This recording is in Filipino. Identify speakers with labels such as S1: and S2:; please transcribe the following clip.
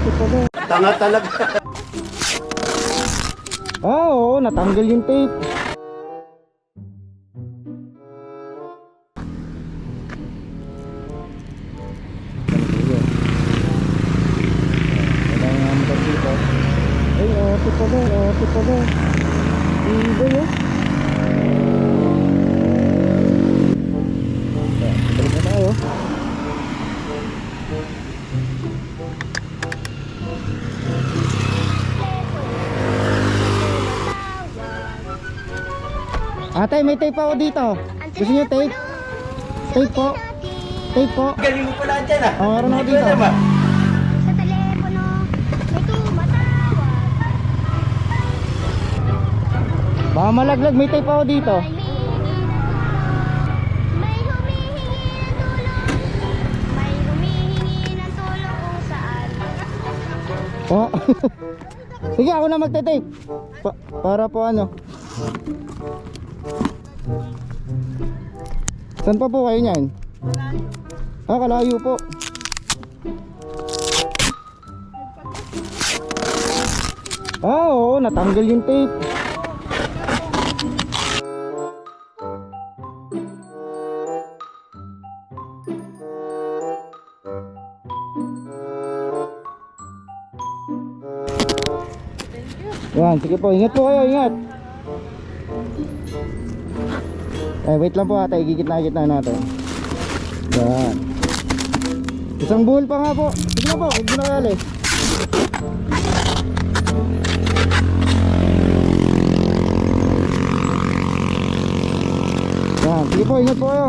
S1: ito pala.
S2: Tanga talaga.
S1: Ah, oo, natanggal yung tape. Wala nga motor dito. Ay, ito pala, ito pala. Iba yun. Balik na tayo. Ate, may tape ako dito. Gusto niyo tape? Tape po. Tape po.
S2: Galing mo pala dyan ah.
S1: Oh, meron ako
S2: Hindi ko
S1: dito.
S2: alam, ah.
S3: Sa telepono, may tumatawag.
S1: Baka malaglag, may tape ako dito.
S3: May humihingi ng tulong. May humihingi ng tulong kung saan.
S1: Oh. Sige, ako na magte-tape. Para po ano. Saan pa po kayo niyan? Ah, kalayo po. Ah, oo, natanggal yung tape. Yan, sige po, ingat po kayo, ingat. Wait lang po ate, gigitna-gitna natin. Yan. Isang buhol pa nga po. Sige na po, huwag mo na kayali. Yan, sige po, ingat po kayo.